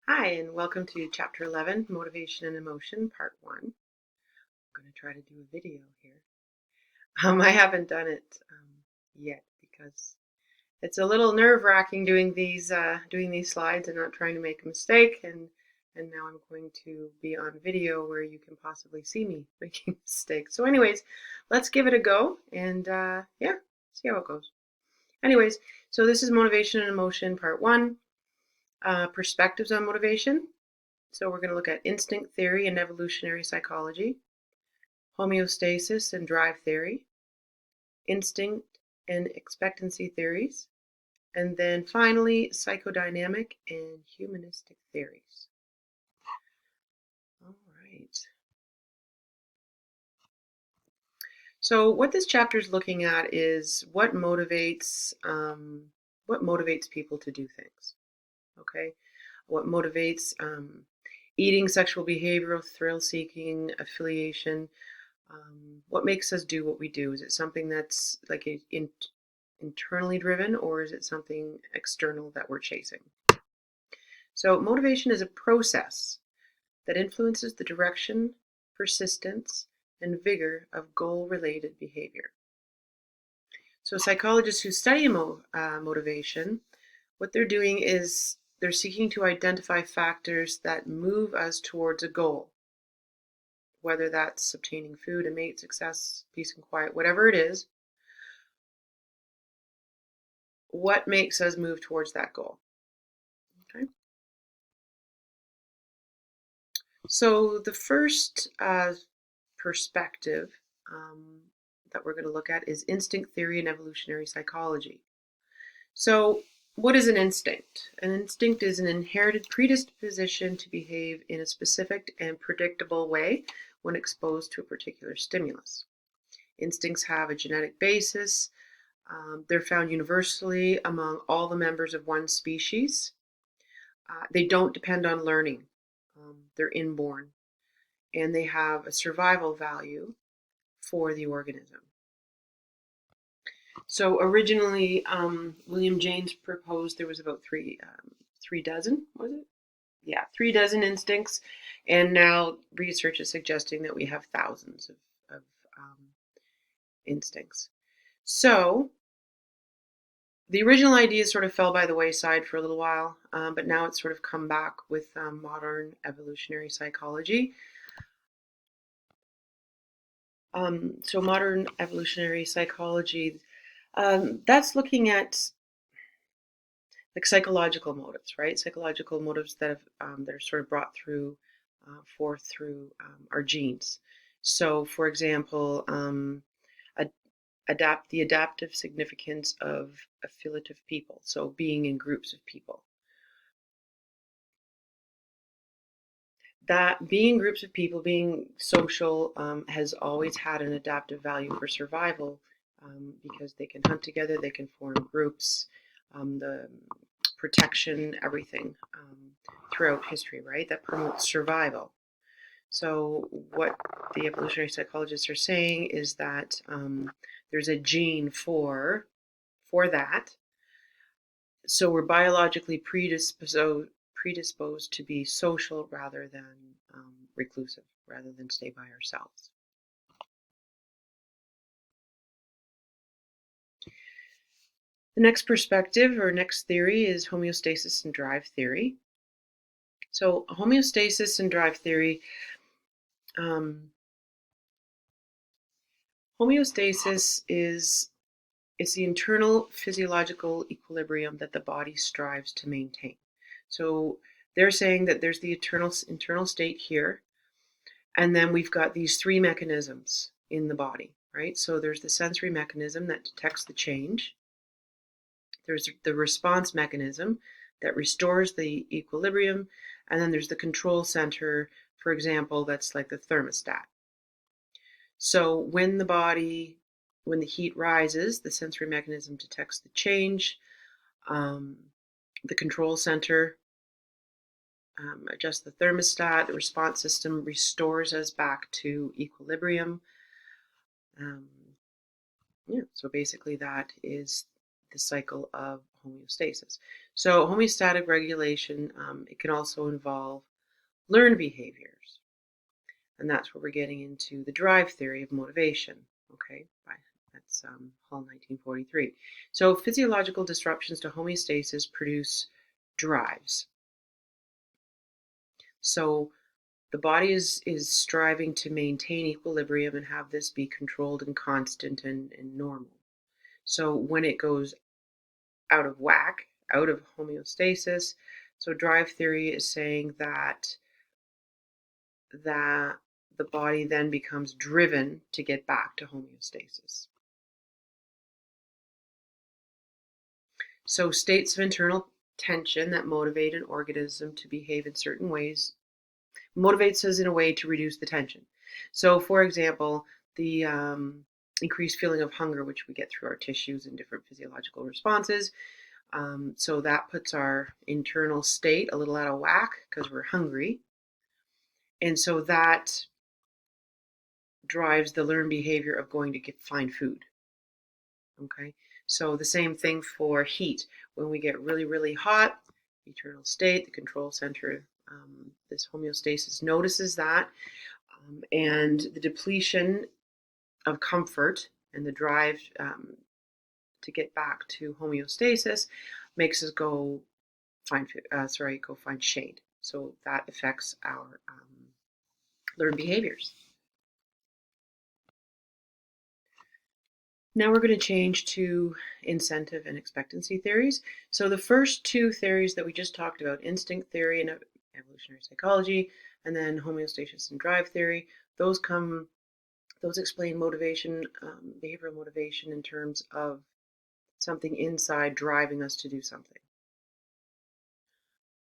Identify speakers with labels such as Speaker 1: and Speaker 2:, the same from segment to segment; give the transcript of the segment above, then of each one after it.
Speaker 1: Hi, and welcome to Chapter 11, Motivation and Emotion, Part 1. I'm going to try to do a video here. I haven't done it yet because it's a little nerve-wracking doing these slides and not trying to make a mistake. And now I'm going to be on video where you can possibly see me making mistakes. So anyways, let's give it a go and yeah, see how it goes. Anyways, so this is Motivation and Emotion, Part 1, Perspectives on Motivation. So we're going to look at instinct theory and evolutionary psychology, homeostasis and drive theory, instinct and expectancy theories, and then finally psychodynamic and humanistic theories. All right. So what this chapter is looking at is what motivates people to do things. Okay, what motivates eating, sexual behavioral, thrill-seeking, affiliation. What makes us do what we do? Is it something that's like internally driven, or is it something external that we're chasing? So motivation is a process that influences the direction, persistence, and vigor of goal-related behavior. So psychologists who study motivation, what they're doing is they're seeking to identify factors that move us towards a goal, whether that's obtaining food, a mate, success, peace and quiet, whatever it is. What makes us move towards that goal? Okay. So the first perspective that we're going to look at is instinct theory and evolutionary psychology. So what is an instinct? An instinct is an inherited predisposition to behave in a specific and predictable way when exposed to a particular stimulus. Instincts have a genetic basis. They're found universally among all the members of one species. They don't depend on learning. They're inborn, and they have a survival value for the organism. So originally, William James proposed there was about three dozen, was it? Yeah, 3 dozen instincts, and now research is suggesting that we have thousands of instincts. So the original idea sort of fell by the wayside for a little while, but now it's sort of come back with modern evolutionary psychology. So modern evolutionary psychology, that's looking at like psychological motives, right? Psychological motives that are sort of brought forth through our genes. So, for example, the adaptive significance of affiliative people, so being in groups of people. That being groups of people, being social, has always had an adaptive value for survival because they can hunt together, they can form groups, the protection, everything throughout history, right? That promotes survival. So what the evolutionary psychologists are saying is that there's a gene for that. So we're biologically predisposed to be social rather than reclusive, rather than stay by ourselves. The next perspective or next theory is homeostasis and drive theory. So homeostasis and drive theory, homeostasis is the internal physiological equilibrium that the body strives to maintain. So they're saying that there's the internal state here, and then we've got these three mechanisms in the body, right? So there's the sensory mechanism that detects the change. There's the response mechanism that restores the equilibrium, and then there's the control center, for example, that's like the thermostat. So when the heat rises, the sensory mechanism detects the change. The control center adjusts the thermostat. The response system restores us back to equilibrium. Yeah, so basically that is the cycle of homeostasis. So homeostatic regulation, it can also involve learned behaviors. And that's where we're getting into the drive theory of motivation. Okay, that's Hall 1943. So physiological disruptions to homeostasis produce drives. So the body is striving to maintain equilibrium and have this be controlled and constant and normal. So when it goes out of whack, out of homeostasis, so drive theory is saying that the body then becomes driven to get back to homeostasis. So states of internal tension that motivate an organism to behave in certain ways motivates us in a way to reduce the tension. So, for example, the increased feeling of hunger, which we get through our tissues and different physiological responses. So that puts our internal state a little out of whack because we're hungry. And so that drives the learned behavior of going to find food. Okay, so the same thing for heat. When we get really, really hot, internal state, the control center, this homeostasis notices that, and the depletion of comfort and the drive to get back to homeostasis makes us go find shade. So that affects our learned behaviors. Now we're going to change to incentive and expectancy theories. So the first two theories that we just talked about, instinct theory and evolutionary psychology, and then homeostasis and drive theory, those explain motivation, behavioral motivation in terms of something inside driving us to do something.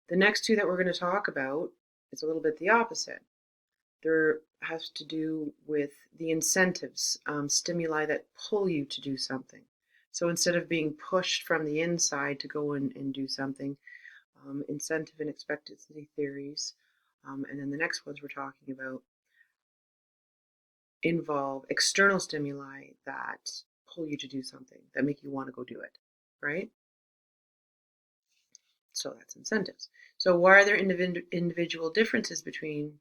Speaker 1: The next two that we're going to talk about is a little bit the opposite. There has to do with the incentives, stimuli that pull you to do something. So instead of being pushed from the inside to go and do something, incentive and expectancy theories, and then the next ones we're talking about involve external stimuli that pull you to do something, that make you want to go do it, right? So that's incentives. So why are there individual differences between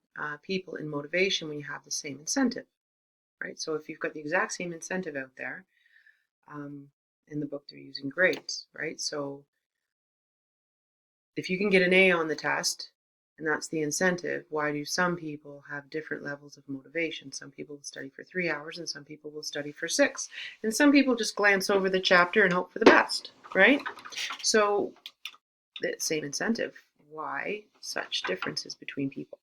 Speaker 1: people in motivation when you have the same incentive, right? So if you've got the exact same incentive out there, in the book they're using grades, right? So if you can get an A on the test, and that's the incentive, why do some people have different levels of motivation? Some people will study for 3 hours and some people will study for 6. And some people just glance over the chapter and hope for the best, right? So the same incentive. Why such differences between people?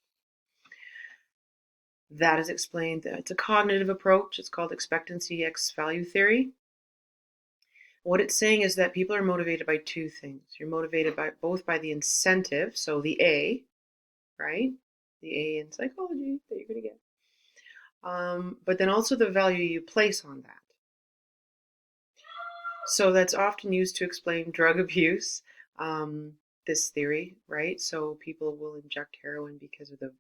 Speaker 1: That is explained. It's a cognitive approach. It's called expectancy X value theory. What it's saying is that people are motivated by two things. You're motivated by both by the incentive, so the A, right? The A in psychology that you're going to get. But then also the value you place on that. So that's often used to explain drug abuse, this theory, right? So people will inject heroin because of the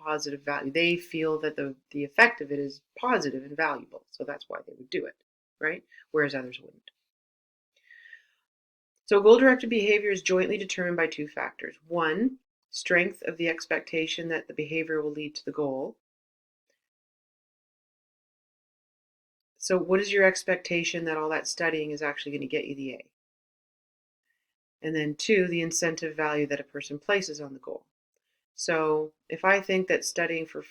Speaker 1: positive value. They feel that the effect of it is positive and valuable. So that's why they would do it, right? Whereas others wouldn't. So goal-directed behavior is jointly determined by two factors. One, strength of the expectation that the behavior will lead to the goal. So what is your expectation that all that studying is actually going to get you the A? And then two, the incentive value that a person places on the goal. So if I think that studying for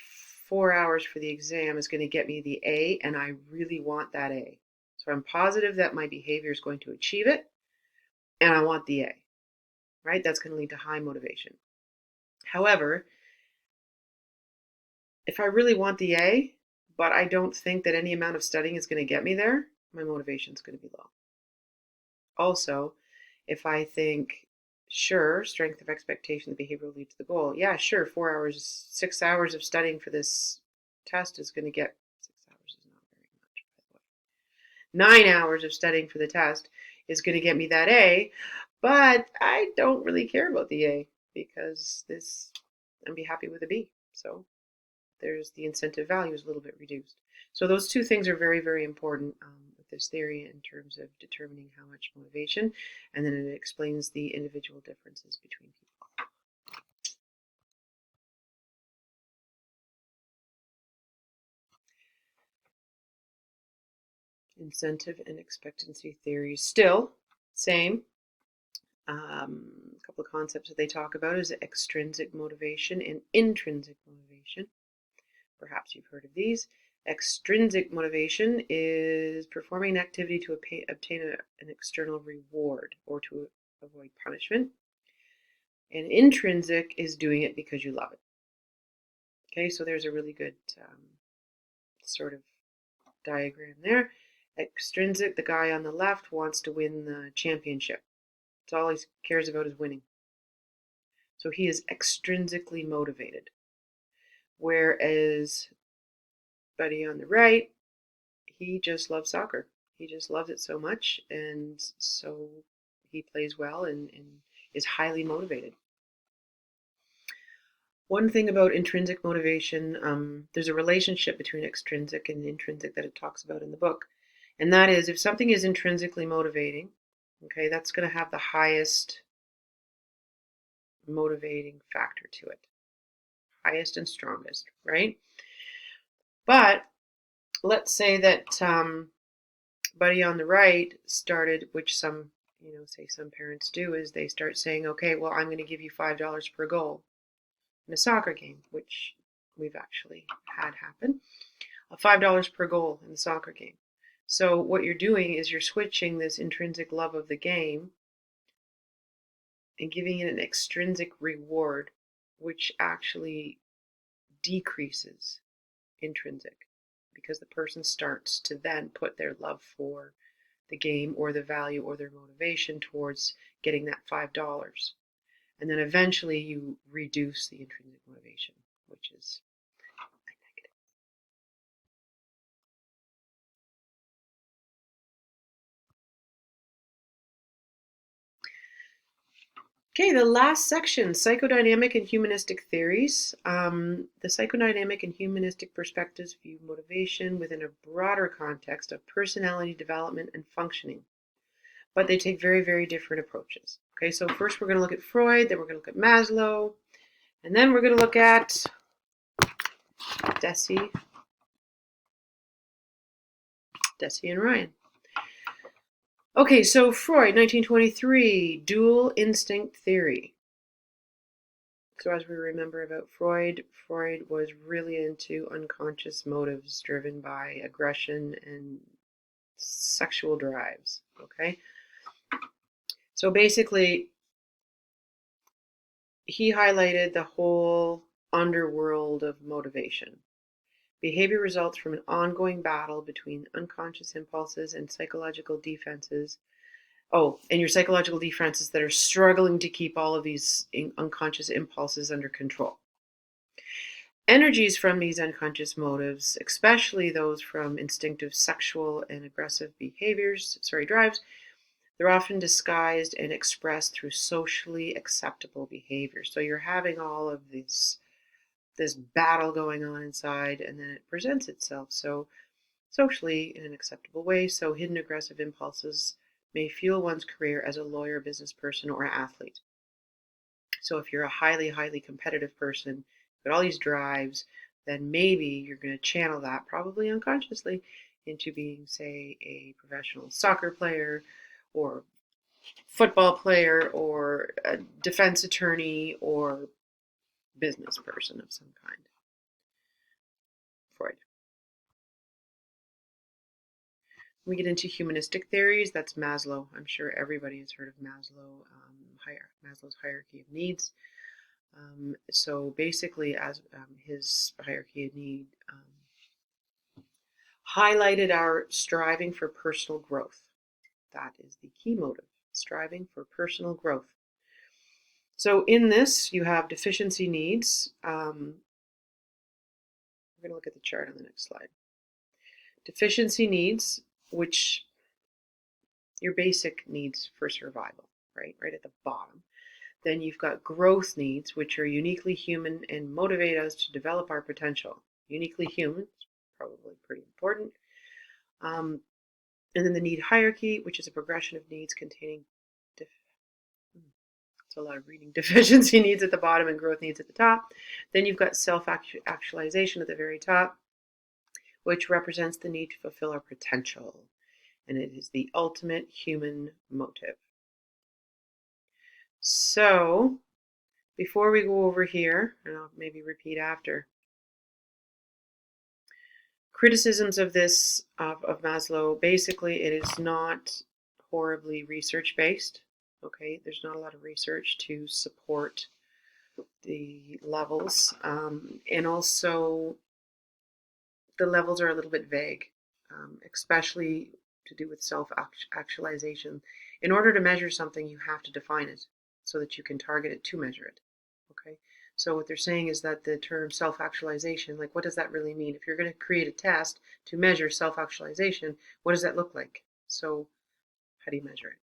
Speaker 1: 4 hours for the exam is going to get me the A, and I really want that A, so I'm positive that my behavior is going to achieve it, and I want the A, right? That's going to lead to high motivation. However, if I really want the A, but I don't think that any amount of studying is going to get me there, my motivation is going to be low. Also, if I think, sure, strength of expectation, the behavior will lead to the goal. Yeah, sure, 4 hours, 6 hours of studying for this test is going to get, 6 hours is not very much, by the way. 9 hours of studying for the test is going to get me that A, but I don't really care about the A because I'd be happy with a B. So there's the incentive value is a little bit reduced. So those two things are very, very important with this theory in terms of determining how much motivation, and then it explains the individual differences between people. Incentive and expectancy theories, still same. A couple of concepts that they talk about is extrinsic motivation and intrinsic motivation. Perhaps you've heard of these. Extrinsic motivation is performing an activity to obtain an external reward or to avoid punishment. And intrinsic is doing it because you love it. Okay, so there's a really good sort of diagram there. Extrinsic, the guy on the left wants to win the championship. That's all he cares about is winning. So he is extrinsically motivated. Whereas Buddy on the right, he just loves soccer. He just loves it so much, and so he plays well and is highly motivated. One thing about intrinsic motivation, there's a relationship between extrinsic and intrinsic that it talks about in the book. And that is, if something is intrinsically motivating, okay, that's going to have the highest motivating factor to it. Highest and strongest, right? But let's say that Buddy on the right started, which some, say some parents do, is they start saying, okay, well, I'm going to give you $5 per goal in a soccer game, which we've actually had happen. $5 per goal in the soccer game. So what you're doing is you're switching this intrinsic love of the game and giving it an extrinsic reward, which actually decreases intrinsic, because the person starts to then put their love for the game or the value or their motivation towards getting that $5. And then eventually you reduce the intrinsic motivation, which is a negative. Okay, the last section, psychodynamic and humanistic theories. The psychodynamic and humanistic perspectives view motivation within a broader context of personality development and functioning, but they take very, very different approaches. Okay, so first we're going to look at Freud, then we're going to look at Maslow, and then we're going to look at Deci and Ryan. Okay, so Freud, 1923, dual instinct theory. So as we remember about Freud was really into unconscious motives driven by aggression and sexual drives, okay? So basically, he highlighted the whole underworld of motivation. Behavior results from an ongoing battle between unconscious impulses and psychological defenses. Oh, and your psychological defenses that are struggling to keep all of these unconscious impulses under control. Energies from these unconscious motives, especially those from instinctive sexual and aggressive drives, they're often disguised and expressed through socially acceptable behavior. So you're having all of this battle going on inside, and then it presents itself so socially in an acceptable way. So hidden aggressive impulses may fuel one's career as a lawyer, business person, or athlete. So if you're a highly, highly competitive person, got all these drives, then maybe you're going to channel that, probably unconsciously, into being, say, a professional soccer player or football player or a defense attorney or business person of some kind. Freud. We get into humanistic theories. That's Maslow. I'm sure everybody has heard of Maslow, Maslow's hierarchy of needs. So basically, as his hierarchy of need highlighted our striving for personal growth. That is the key motive, striving for personal growth. So in this, you have deficiency needs. We're going to look at the chart on the next slide. Deficiency needs, which your basic needs for survival, right at the bottom. Then you've got growth needs, which are uniquely human and motivate us to develop our potential. uniquely human, probably pretty important. And then the need hierarchy, which is a progression of needs containing, it's a lot of reading, deficiency needs at the bottom and growth needs at the top. Then you've got self-actualization at the very top, which represents the need to fulfill our potential. And it is the ultimate human motive. So, before we go over here, and I'll maybe repeat after, criticisms of this, of Maslow, basically it is not horribly research-based. Okay, there's not a lot of research to support the levels. And also, the levels are a little bit vague, especially to do with self-actualization. In order to measure something, you have to define it so that you can target it to measure it. Okay, so what they're saying is that the term self-actualization, like what does that really mean? If you're going to create a test to measure self-actualization, what does that look like? So how do you measure it?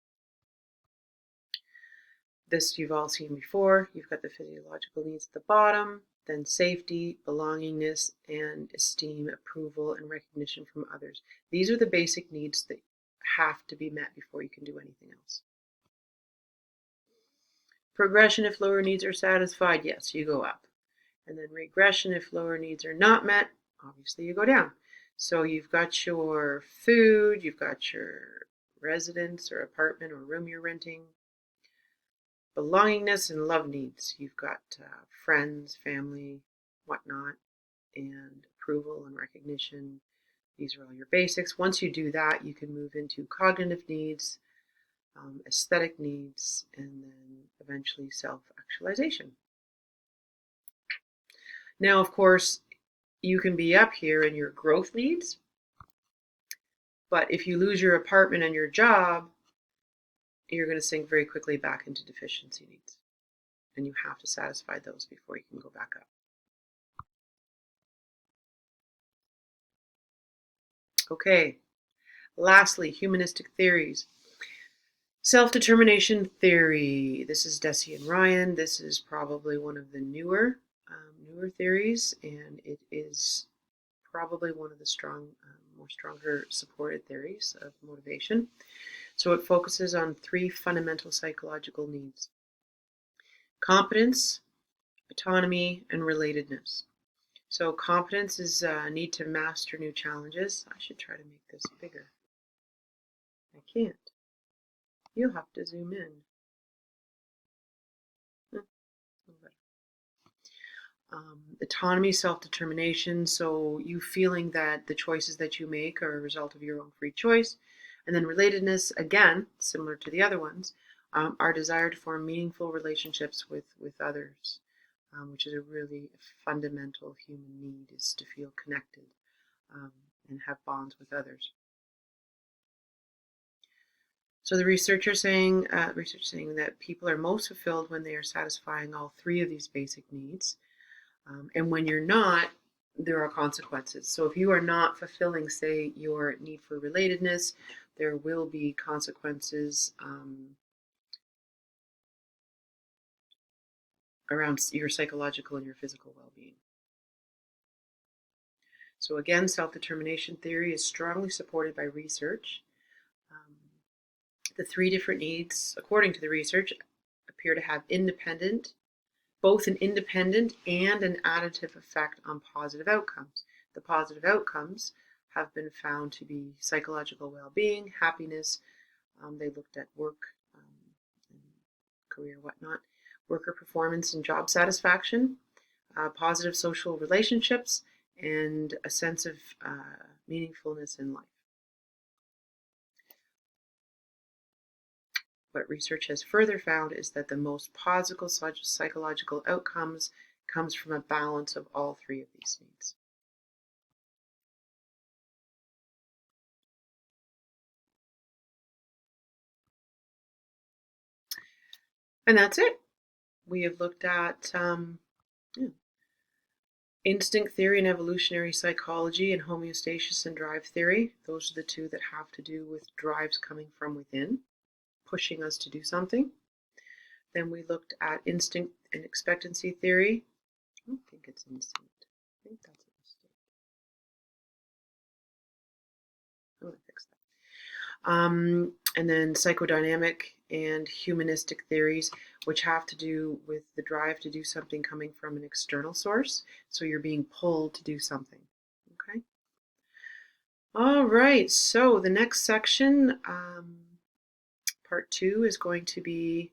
Speaker 1: This you've all seen before. You've got the physiological needs at the bottom, then safety, belongingness, and esteem, approval, and recognition from others. These are the basic needs that have to be met before you can do anything else. Progression, if lower needs are satisfied, yes, you go up. And then regression, if lower needs are not met, obviously you go down. So you've got your food, you've got your residence or apartment or room you're renting, belongingness and love needs. You've got friends, family, whatnot, and approval and recognition. These are all your basics. Once you do that, you can move into cognitive needs, aesthetic needs, and then eventually self-actualization. Now, of course, you can be up here in your growth needs, but if you lose your apartment and your job, you're going to sink very quickly back into deficiency needs. And you have to satisfy those before you can go back up. Okay, lastly, humanistic theories. Self-determination theory. This is Deci and Ryan. This is probably one of the newer theories, and it is probably one of the more stronger supported theories of motivation. So it focuses on 3 fundamental psychological needs: competence, autonomy, and relatedness. So competence is a need to master new challenges. I should try to make this bigger. I can't. You'll have to zoom in. Autonomy, self-determination, so you feeling that the choices that you make are a result of your own free choice. And then relatedness, again, similar to the other ones, our desire to form meaningful relationships with others, which is a really fundamental human need, is to feel connected and have bonds with others. So the research saying that people are most fulfilled when they are satisfying all 3 of these basic needs. And when you're not, there are consequences. So if you are not fulfilling, say, your need for relatedness, there will be consequences around your psychological and your physical well-being. So again, self-determination theory is strongly supported by research. The 3 different needs, according to the research, appear to have both an independent and an additive effect on positive outcomes. The positive outcomes have been found to be psychological well-being, happiness. They looked at work, and career, whatnot, worker performance and job satisfaction, positive social relationships, and a sense of meaningfulness in life. What research has further found is that the most positive psychological outcomes comes from a balance of all 3 of these needs. And that's it. We have looked at instinct theory and evolutionary psychology, and homeostasis and drive theory. Those are the 2 that have to do with drives coming from within, pushing us to do something. Then we looked at instinct and expectancy theory. I don't think it's instinct. I think that's a mistake. And then psychodynamic and humanistic theories, which have to do with the drive to do something coming from an external source. So you're being pulled to do something. Okay. All right. So the next section, part 2, is going to be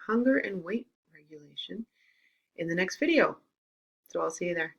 Speaker 1: hunger and weight regulation in the next video. So I'll see you there.